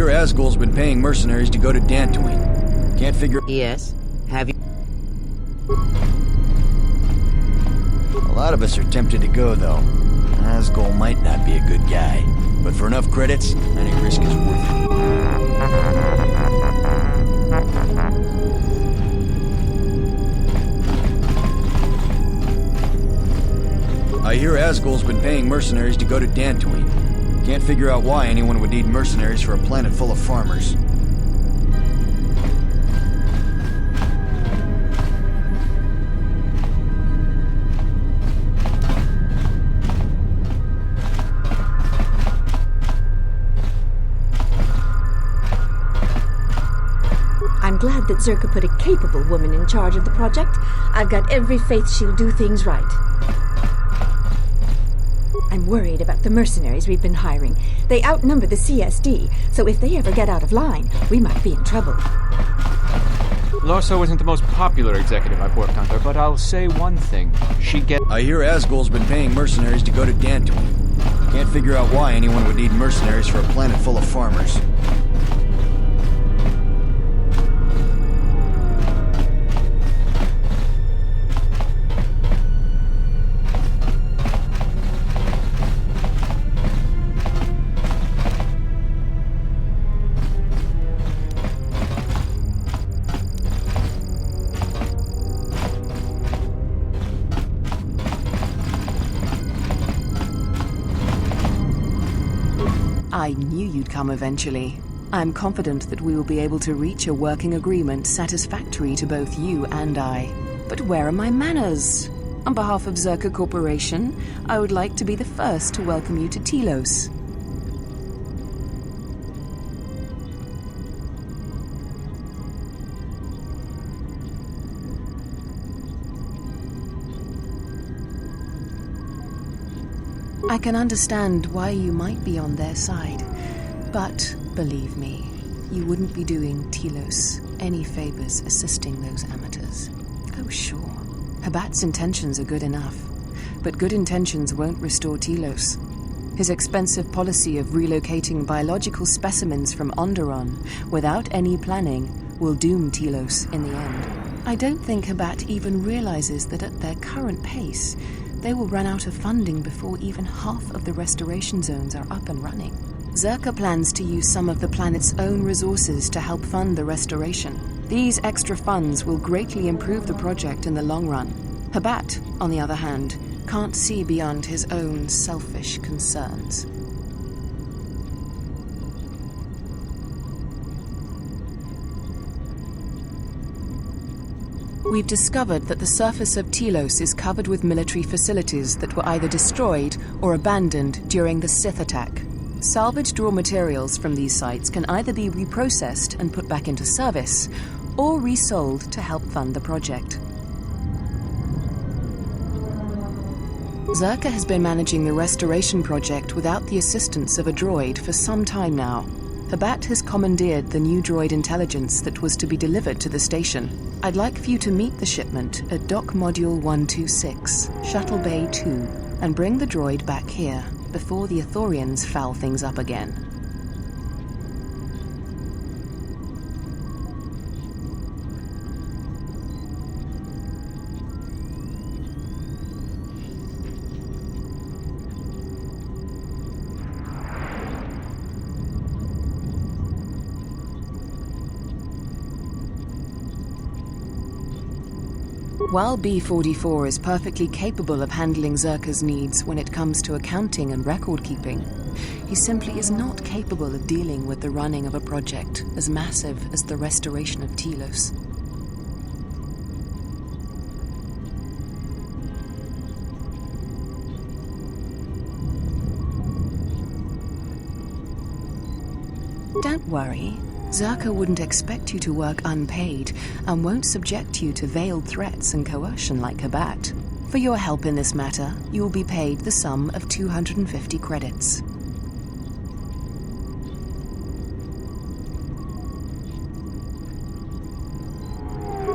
hear Asgul's been paying mercenaries to go to Dantooine. Can't figure... Yes? Have you... A lot of us are tempted to go, though. Asgul might not be a good guy, but for enough credits, any risk is worth it. I hear Asgul's been paying mercenaries to go to Dantooine. Can't figure out why anyone would need mercenaries for a planet full of farmers. I'm glad that Zerka put a capable woman in charge of the project. I've got every faith she'll do things right. I'm worried about the mercenaries we've been hiring. They outnumber the CSD, so if they ever get out of line, we might be in trouble. Lorso isn't the most popular executive I've worked under, but I'll say one thing. I hear Asgul's been paying mercenaries to go to Dantooine. Can't figure out why anyone would need mercenaries for a planet full of farmers. I knew you'd come eventually. I'm confident that we will be able to reach a working agreement satisfactory to both you and I. But where are my manners? On behalf of Zerka Corporation, I would like to be the first to welcome you to Telos. I can understand why you might be on their side, but believe me, you wouldn't be doing Telos any favors assisting those amateurs. Oh sure, Habat's intentions are good enough, but good intentions won't restore Telos. His expensive policy of relocating biological specimens from Onderon without any planning will doom Telos in the end. I don't think Habat even realizes that at their current pace, they will run out of funding before even half of the restoration zones are up and running. Zerka plans to use some of the planet's own resources to help fund the restoration. These extra funds will greatly improve the project in the long run. Habat, on the other hand, can't see beyond his own selfish concerns. We've discovered that the surface of Telos is covered with military facilities that were either destroyed or abandoned during the Sith attack. Salvaged raw materials from these sites can either be reprocessed and put back into service, or resold to help fund the project. Zerka has been managing the restoration project without the assistance of a droid for some time now. Habat has commandeered the new droid intelligence that was to be delivered to the station. I'd like for you to meet the shipment at Dock Module 126, Shuttle Bay 2, and bring the droid back here before the Ithorians foul things up again. While B-44 is perfectly capable of handling Zerka's needs when it comes to accounting and record-keeping, he simply is not capable of dealing with the running of a project as massive as the restoration of Telos. Don't worry. Zerka wouldn't expect you to work unpaid and won't subject you to veiled threats and coercion like Habat. For your help in this matter, you will be paid the sum of 250 credits.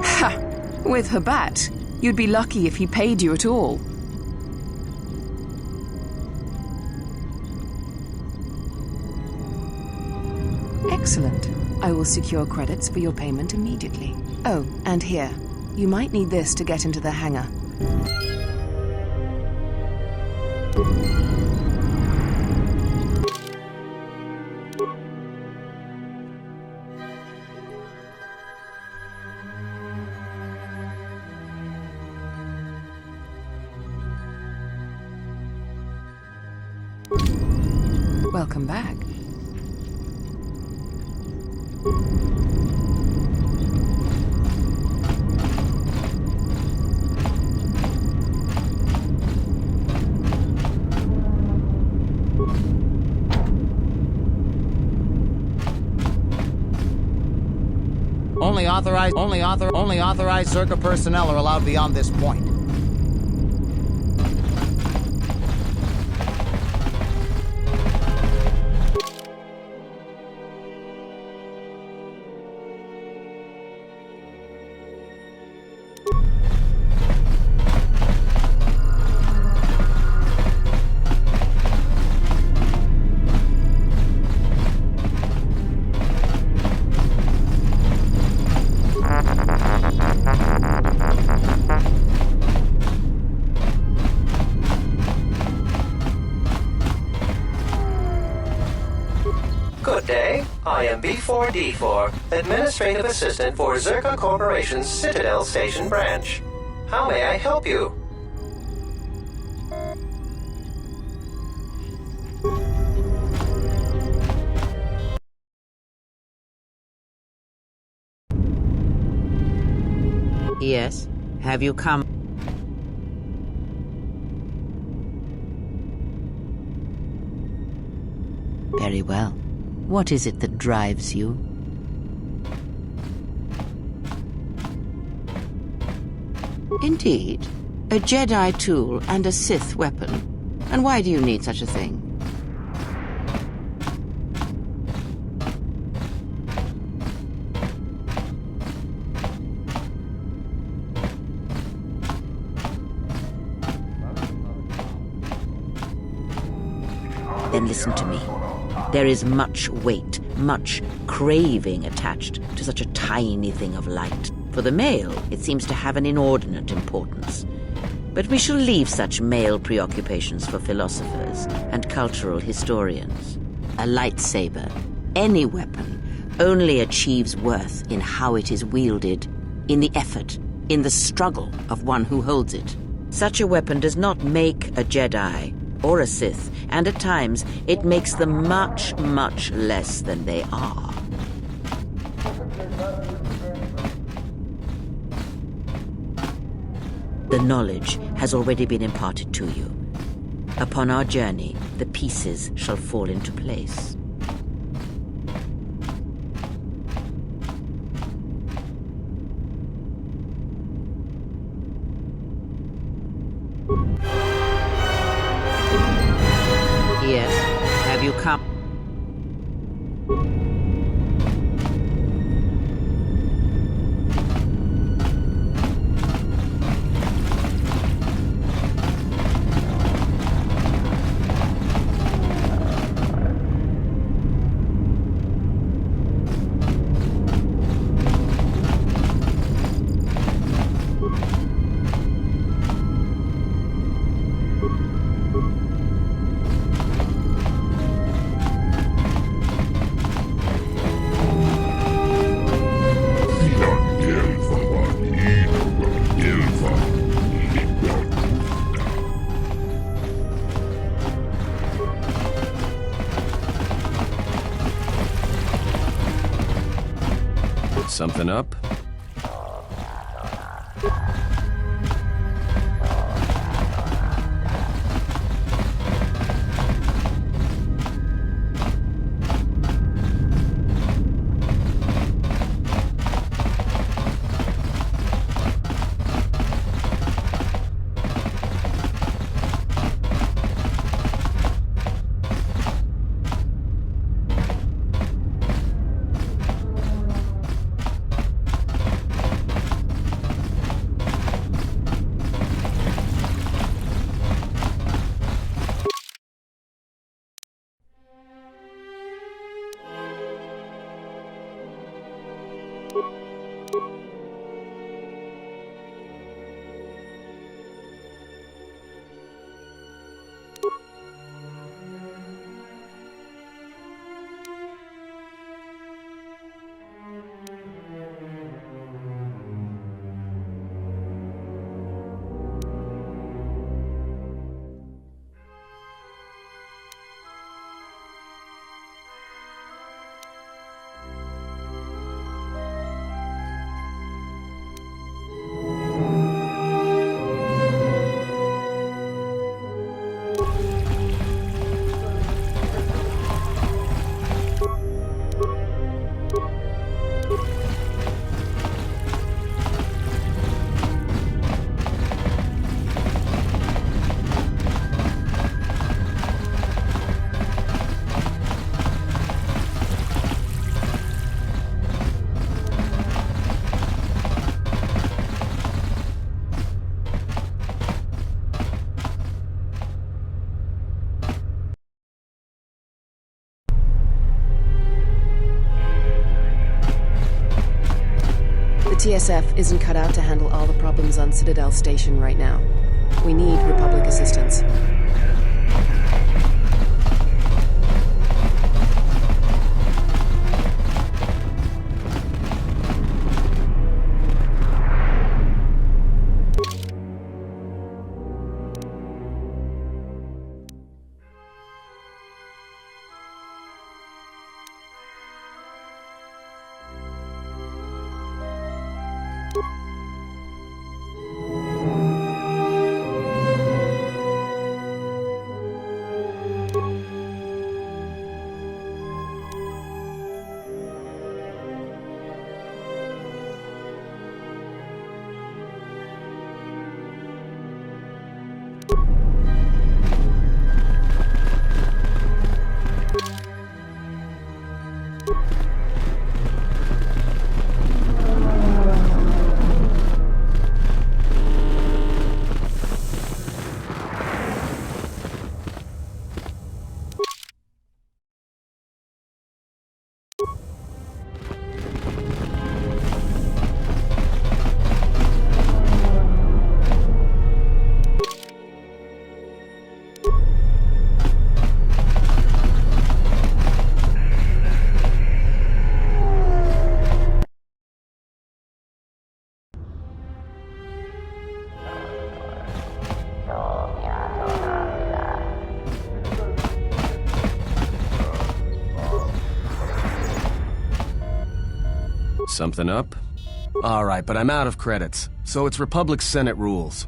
Ha! With Habat, you'd be lucky if he paid you at all. Excellent. I will secure credits for your payment immediately. Oh, and here. You might need this to get into the hangar. Welcome back. Only authorized Zerka personnel are allowed beyond this point. Good day. I am B4D4, Administrative Assistant for Zerka Corporation's Citadel Station branch. How may I help you? Yes. Have you come? Very well. What is it that drives you? Indeed. A Jedi tool and a Sith weapon. And why do you need such a thing? Then listen to me. There is much weight, much craving attached to such a tiny thing of light. For the male, it seems to have an inordinate importance. But we shall leave such male preoccupations for philosophers and cultural historians. A lightsaber, any weapon, only achieves worth in how it is wielded, in the effort, in the struggle of one who holds it. Such a weapon does not make a Jedi or a Sith, and at times it makes them much, much less than they are. The knowledge has already been imparted to you. Upon our journey, the pieces shall fall into place. Yes, have you come? Something up? TSF isn't cut out to handle all the problems on Citadel Station right now. We need Republic assistance. Something up? Alright, but I'm out of credits, so it's Republic Senate rules.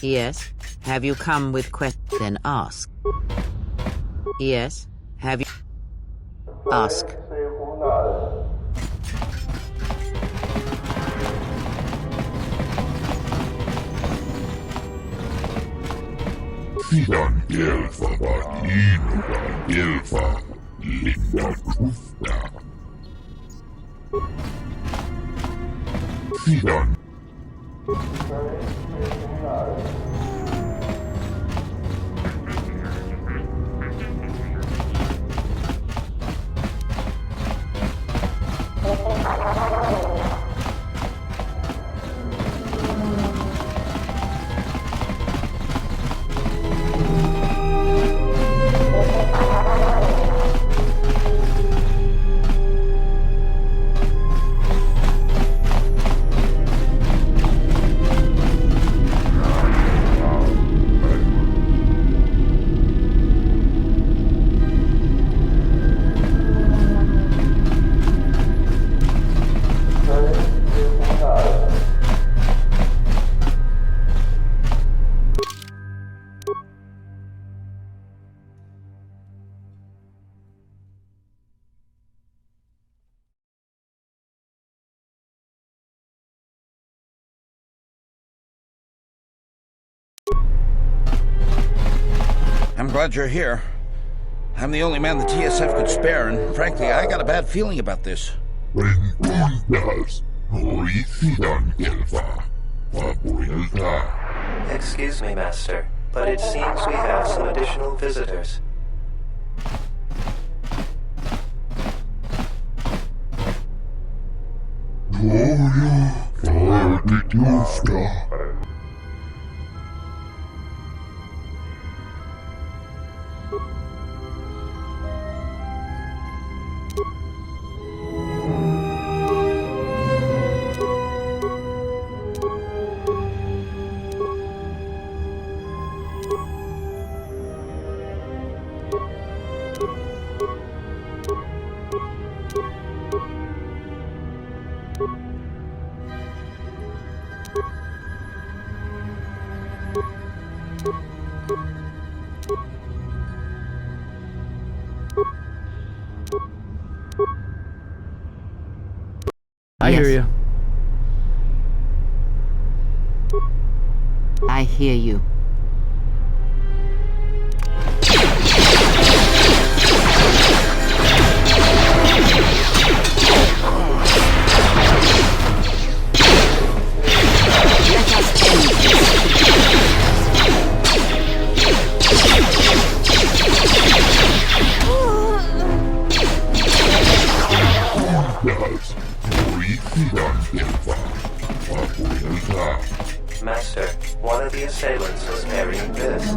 Yes? Have you come with Then ask. Yes? Have you... Ask. I'm glad you're here. I'm the only man the TSF could spare, and frankly, I got a bad feeling about this. Excuse me, Master, but it seems we have some additional visitors. hear you. I hear you. Master, one of the assailants was carrying this.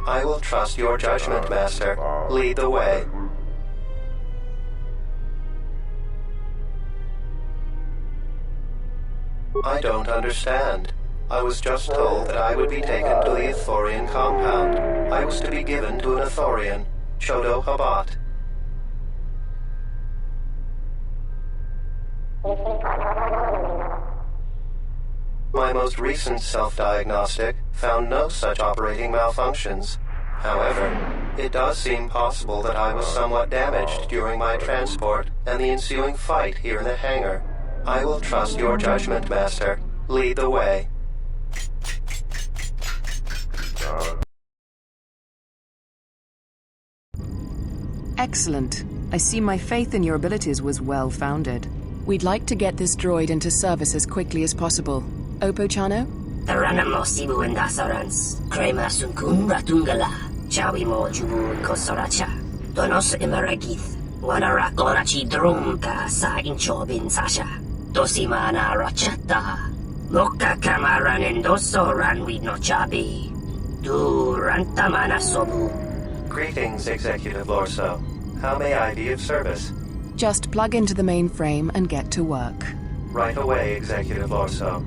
I will trust your judgment, Master. Lead the way. I don't understand. I was just told that I would be taken to the Ithorian compound. I was to be given to an Ithorian, Chodo Habat. My most recent self-diagnostic found no such operating malfunctions. However, it does seem possible that I was somewhat damaged during my transport and the ensuing fight here in the hangar. I will trust your judgment, Master. Lead the way. Excellent. I see my faith in your abilities was well-founded. We'd like to get this droid into service as quickly as possible. Opo-chano? Taranamo sibu indasarans, crema sunkun ratungala, chawimo jubu kosoracha, donos emeragith, wanarakorachi drumka sa inchobin sasha, dosimana rachata, moka kamaran endosoran widnochabi, du rantamana sobu. Greetings, Executive Lorso. How may I be of service? Just plug into the mainframe and get to work. Right away, Executive Lorso.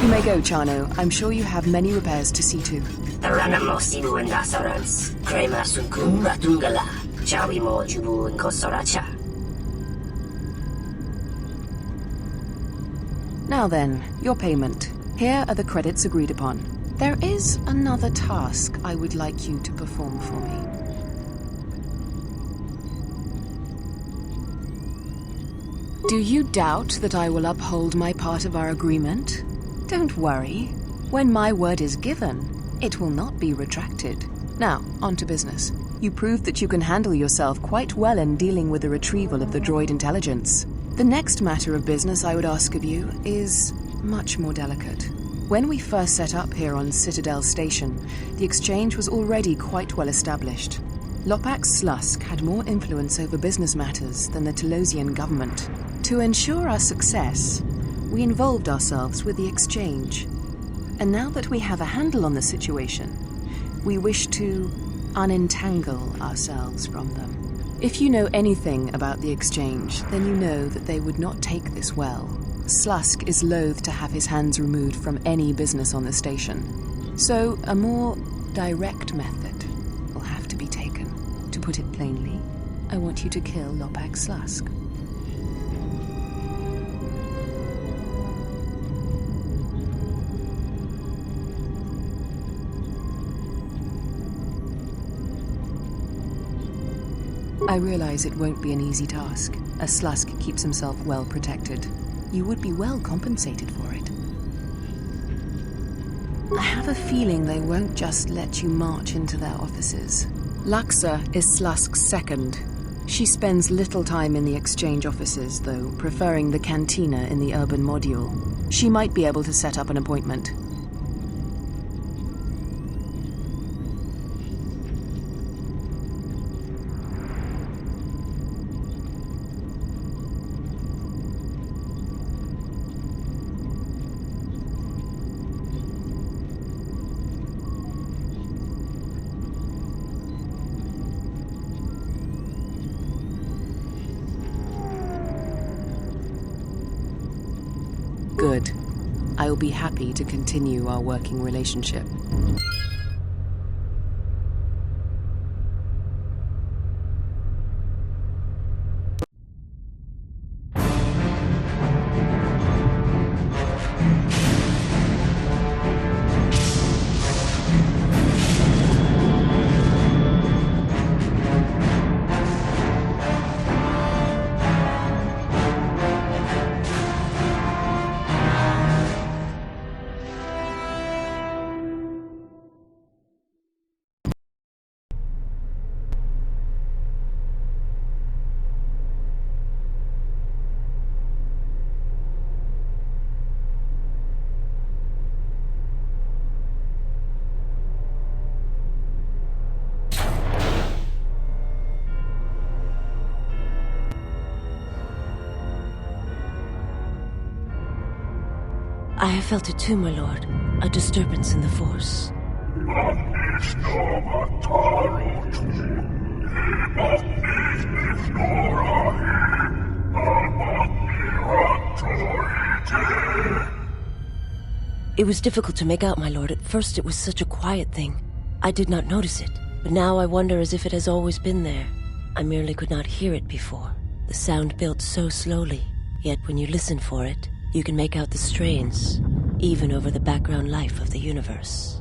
You may go, Chano. I'm sure you have many repairs to see to. Taranamo sibu indasarans, crema sunkun ratungala, chawimo jubu kosoracha. Now then, your payment. Here are the credits agreed upon. There is another task I would like you to perform for me. Do you doubt that I will uphold my part of our agreement? Don't worry. When my word is given, it will not be retracted. Now, on to business. You proved that you can handle yourself quite well in dealing with the retrieval of the droid intelligence. The next matter of business I would ask of you is much more delicate. When we first set up here on Citadel Station, the exchange was already quite well established. Lopax Slusk had more influence over business matters than the Telosian government. To ensure our success, we involved ourselves with the exchange. And now that we have a handle on the situation, we wish to unentangle ourselves from them. If you know anything about the exchange, then you know that they would not take this well. Slusk is loath to have his hands removed from any business on the station. So a more direct method will have to be taken. To put it plainly, I want you to kill Lopax Slusk. I realize it won't be an easy task, as Slusk keeps himself well protected. you would be well compensated for it. I have a feeling they won't just let you march into their offices. Luxa is Slusk's second. She spends little time in the exchange offices, though, preferring the cantina in the urban module. She might be able to set up an appointment. Good. I will be happy to continue our working relationship. I have felt it too, my lord. A disturbance in the Force. It was difficult to make out, my lord. At first it was such a quiet thing. I did not notice it. But now I wonder as if it has always been there. I merely could not hear it before. The sound built so slowly. Yet when you listen for it, you can make out the strains, even over the background life of the universe.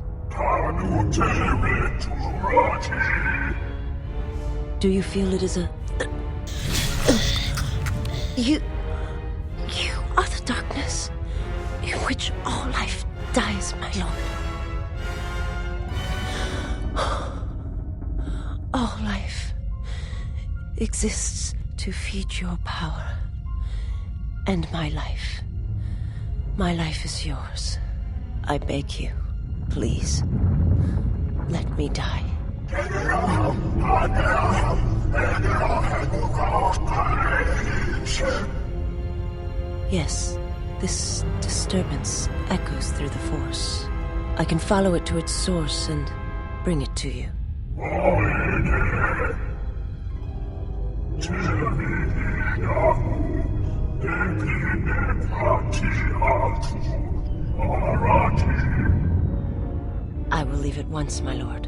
Do you feel it is a... You are the darkness in which all life dies, my lord. All life exists to feed your power. And my life. My life is yours. I beg you, please, let me die. Yes, this disturbance echoes through the Force. I can follow it to its source and bring it to you. I will leave at once, my lord.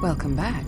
Welcome back.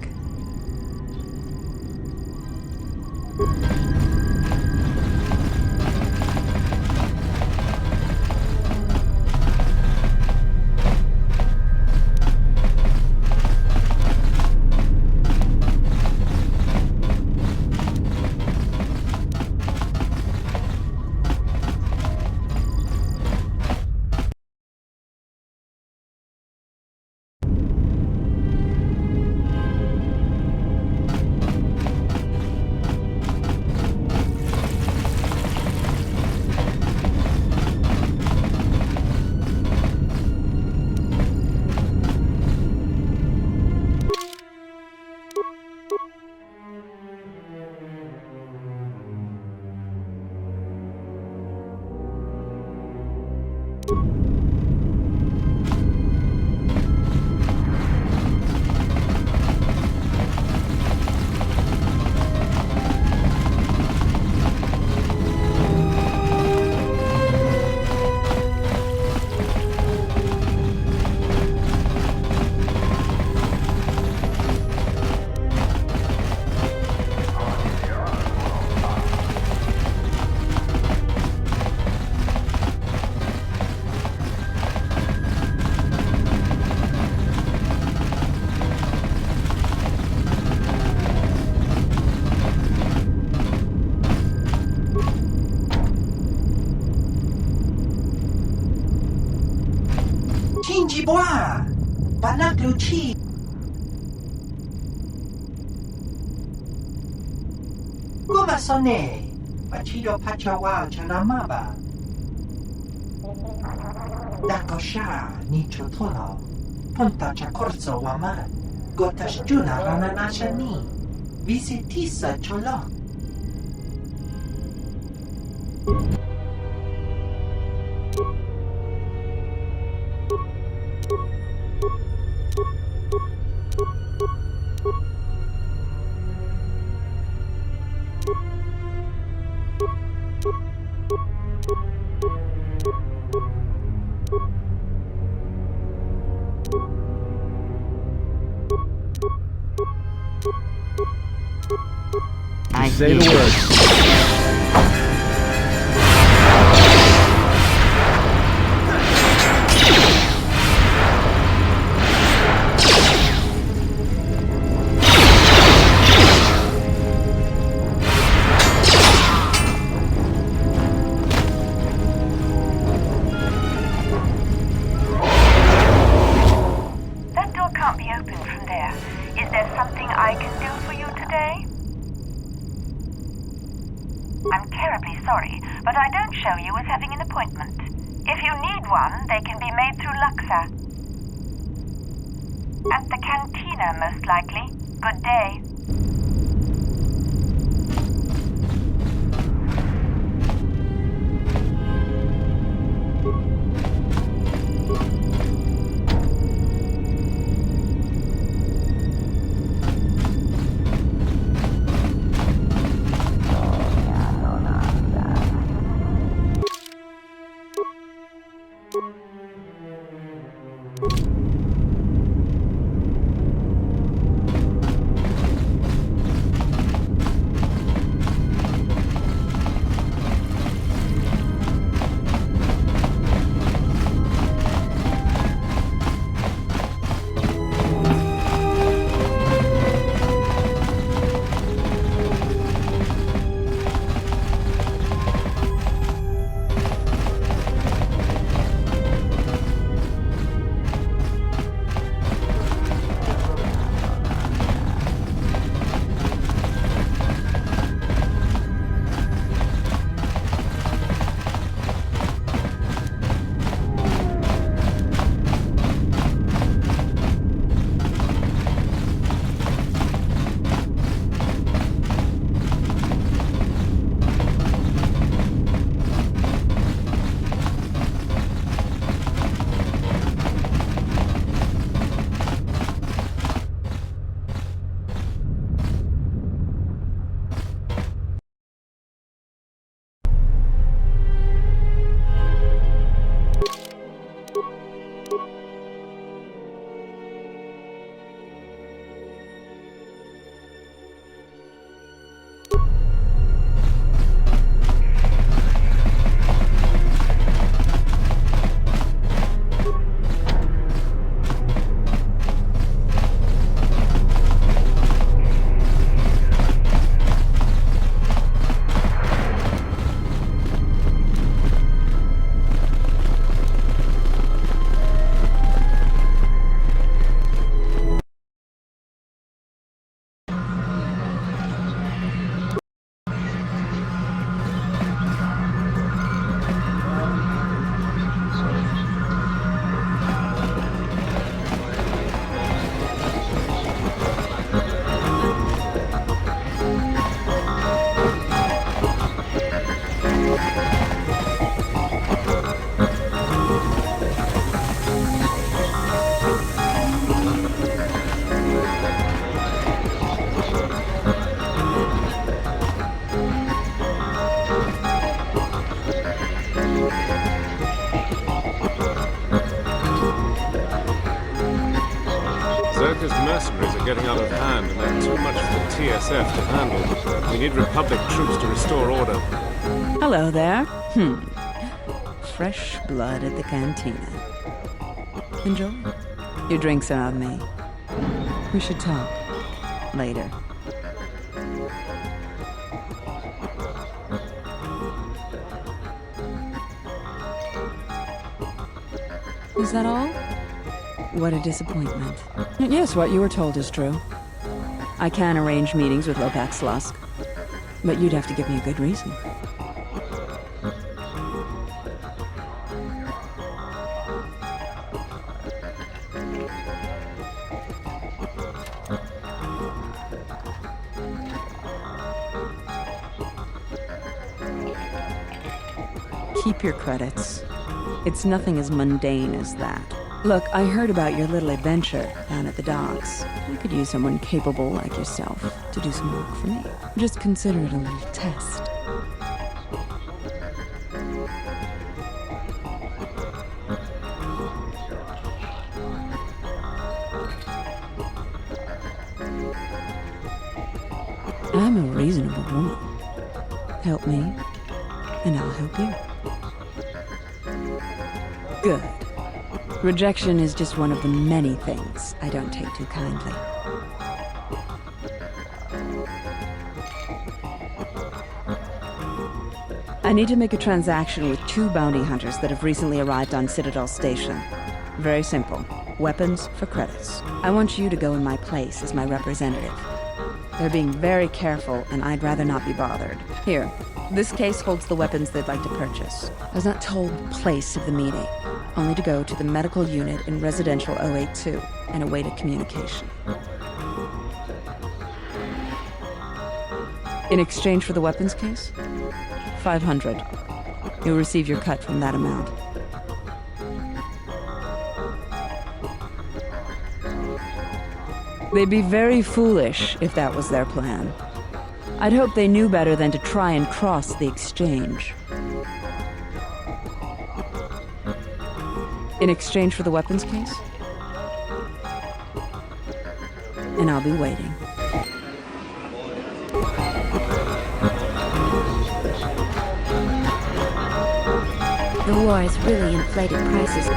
Boa! Banakluchi! Gumasone! Pachido pachawa chanamaba! Dakosha ni chotono! Punta chakorzo waman! Gotashjuna rananashani! Visitisa cholo! Say the word. That door can't be opened from there. Is there something I can do for you today? I'm terribly sorry, but I don't show you as having an appointment. If you need one, they can be made through Luxa. At the cantina, most likely. Good day. America's mercenaries are getting out of hand, and they're too much for the TSF to handle. We need Republic troops to restore order. Hello there. Fresh blood at the cantina. Enjoy. Your drinks are on me. We should talk. Later. Is that all? What a disappointment. Yes, what you were told is true. I can arrange meetings with Lopax Lusk, but you'd have to give me a good reason. Keep your credits. It's nothing as mundane as that. Look, I heard about your little adventure down at the docks. I could use someone capable like yourself to do some work for me. Just consider it a little test. I'm a reasonable woman. Help me, and I'll help you. Good. Rejection is just one of the many things I don't take too kindly. I need to make a transaction with 2 bounty hunters that have recently arrived on Citadel Station. Very simple. Weapons for credits. I want you to go in my place as my representative. They're being very careful, and I'd rather not be bothered. Here, this case holds the weapons they'd like to purchase. I was not told the place of the meeting, only to go to the medical unit in Residential 082 and await a communication. In exchange for the weapons case? 500. You'll receive your cut from that amount. They'd be very foolish if that was their plan. I'd hope they knew better than to try and cross the exchange. In exchange for the weapons case? And I'll be waiting. The war has really inflated prices.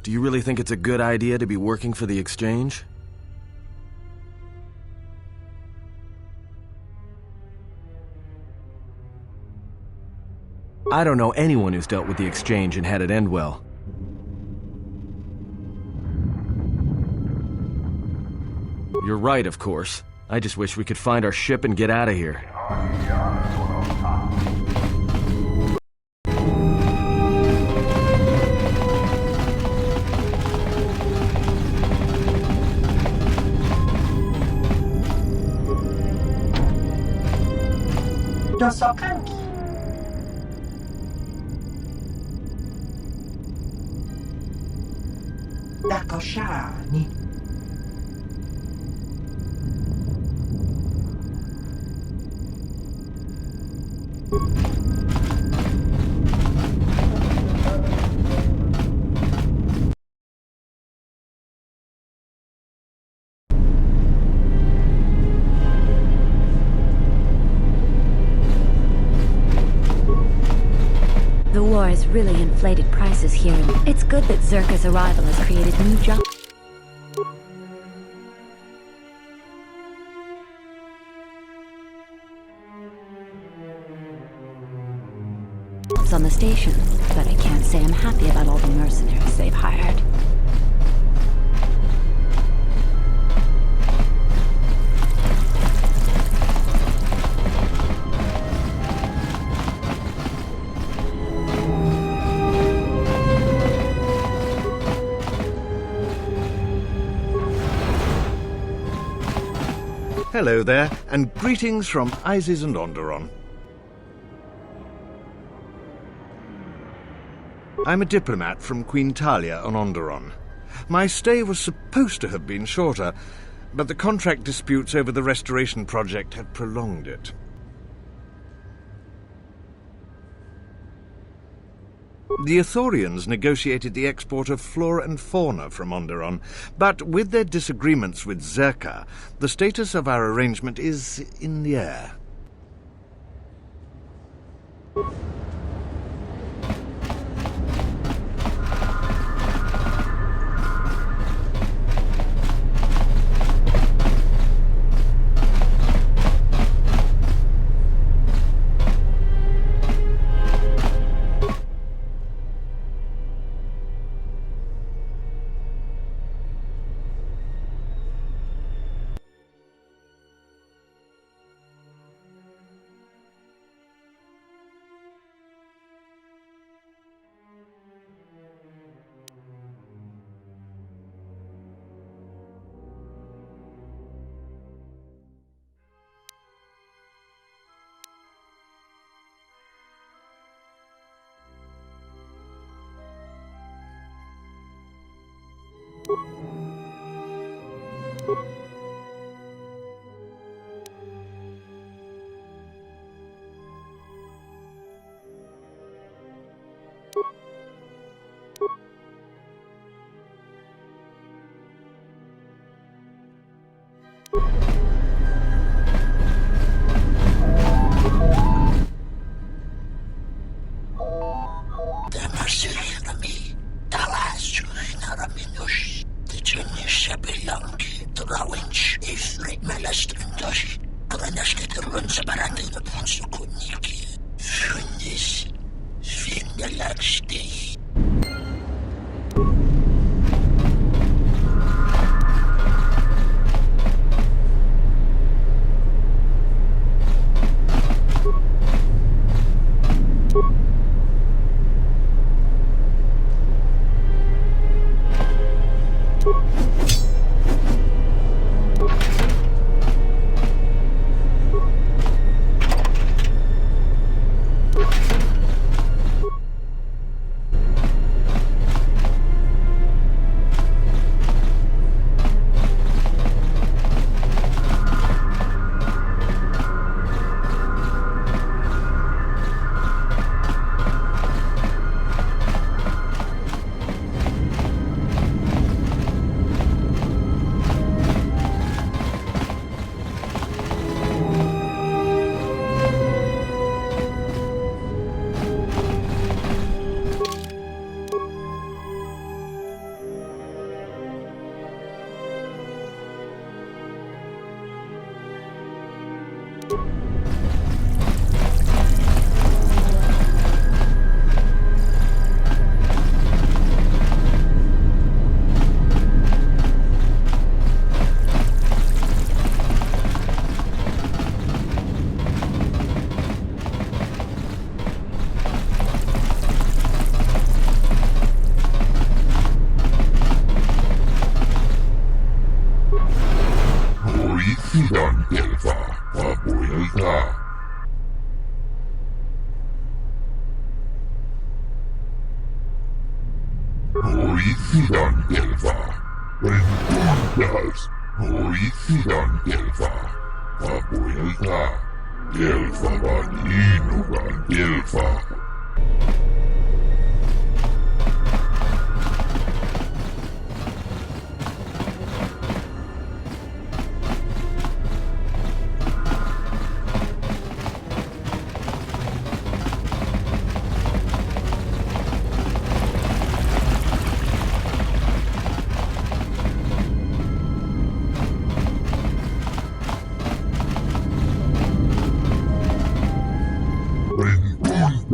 Do you really think it's a good idea to be working for the exchange? I don't know anyone who's dealt with the exchange and had it end well. You're right, of course. I just wish we could find our ship and get out of here. Dosokanki. Dakoshani. The war has really inflated prices here, and it's good that Zerka's arrival has created new jobs on the station, but I can't say I'm happy about all the mercenaries they've hired. Hello there, and greetings from Isis and Onderon. I'm a diplomat from Queen Talia on Onderon. My stay was supposed to have been shorter, but the contract disputes over the restoration project have prolonged it. The Ithorians negotiated the export of flora and fauna from Onderon, but with their disagreements with Zerka, the status of our arrangement is in the air.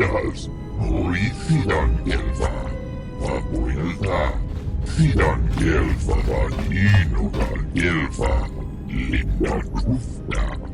Bundas, Hori Sidan Gelva, Vapoilta, Sidan Gelva Vaninoga Gelva, Linda Krufta.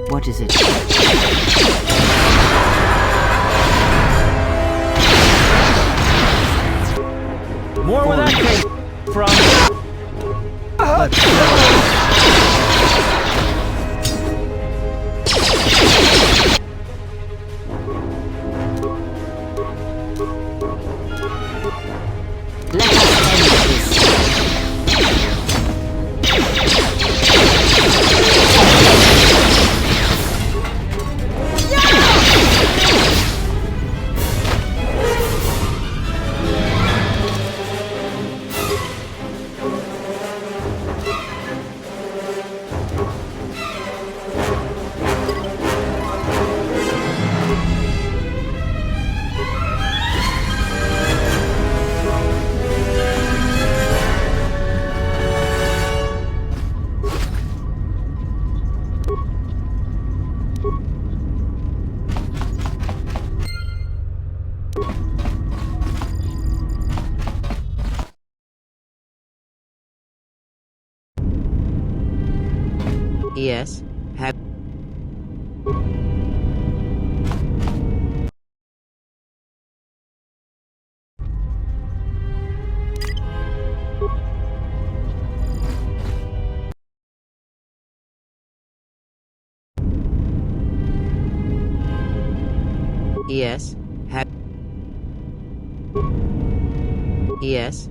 What is it? More where that came from. Yes. Have. Yes. Have. Yes.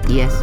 Yes?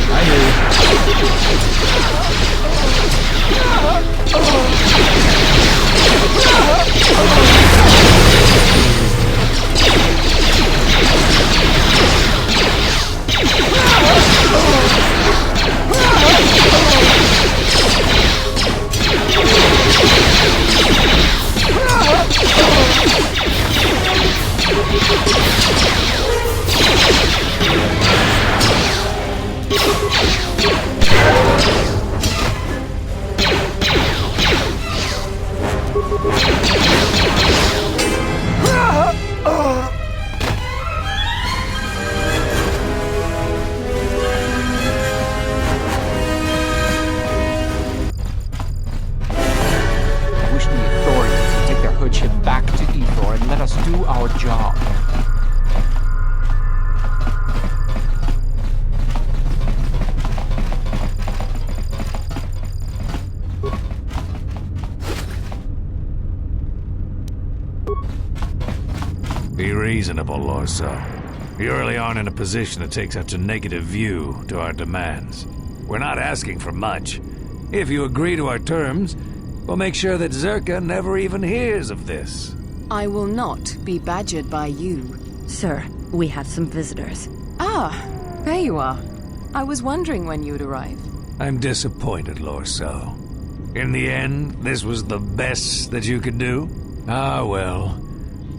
I hear you. Be reasonable, Lorso. You really aren't in a position to take such a negative view to our demands. We're not asking for much. If you agree to our terms, we'll make sure that Zerka never even hears of this. I will not be badgered by you. Sir, we have some visitors. Ah, there you are. I was wondering when you'd arrive. I'm disappointed, Lorso. In the end, this was the best that you could do? Ah, well.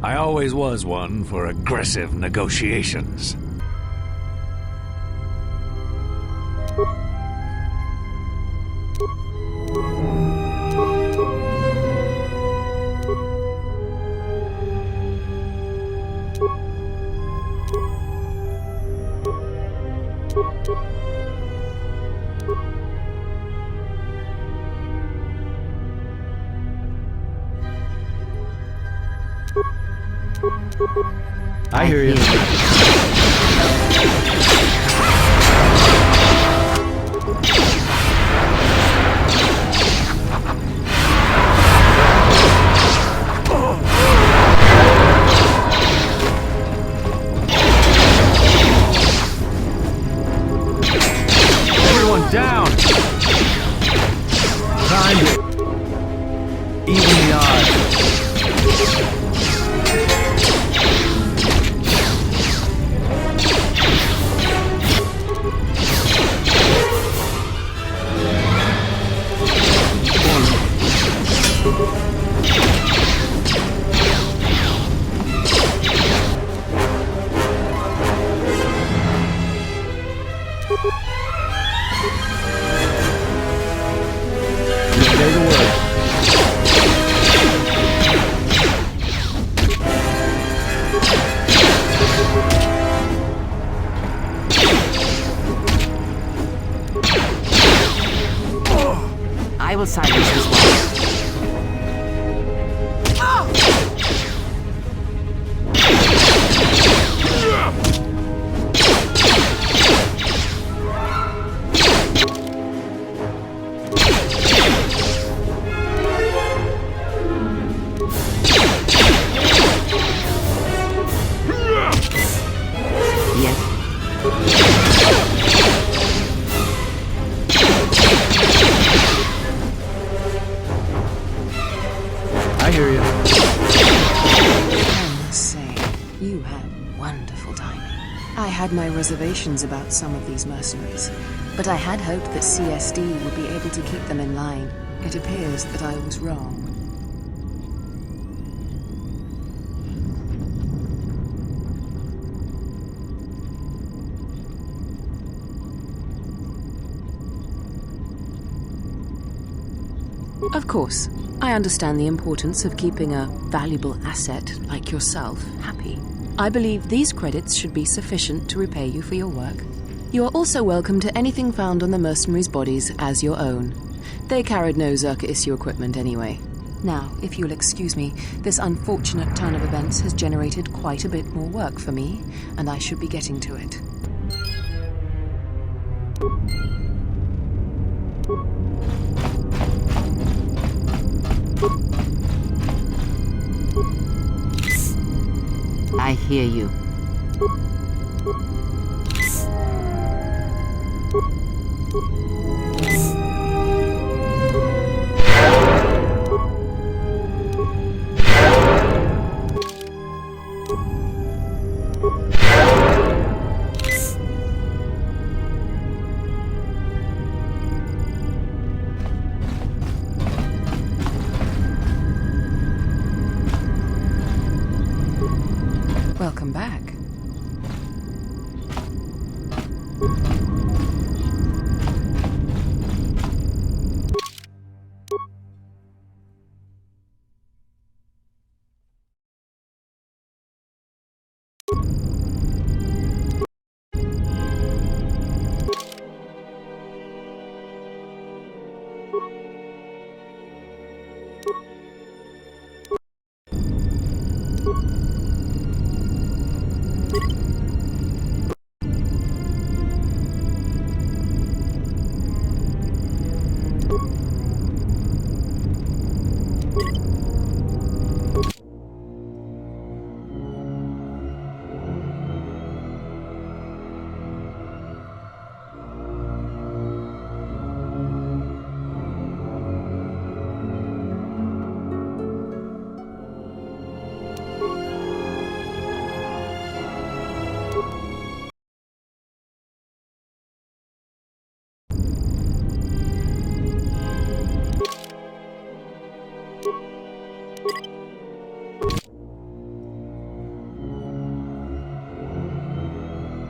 I always was one for aggressive negotiations. I hear you. Everyone down! Time to even the odds. Say the word. I will silence this one. I hear you. I must say, you had wonderful timing. I had my reservations about some of these mercenaries, but I had hoped that CSD would be able to keep them in line. It appears that I was wrong. Of course, I understand the importance of keeping a valuable asset like yourself happy. I believe these credits should be sufficient to repay you for your work. You are also welcome to anything found on the mercenaries' bodies as your own. They carried no Zerka issue equipment anyway. Now, if you'll excuse me, this unfortunate turn of events has generated quite a bit more work for me, and I should be getting to it. I hear you. Welcome back.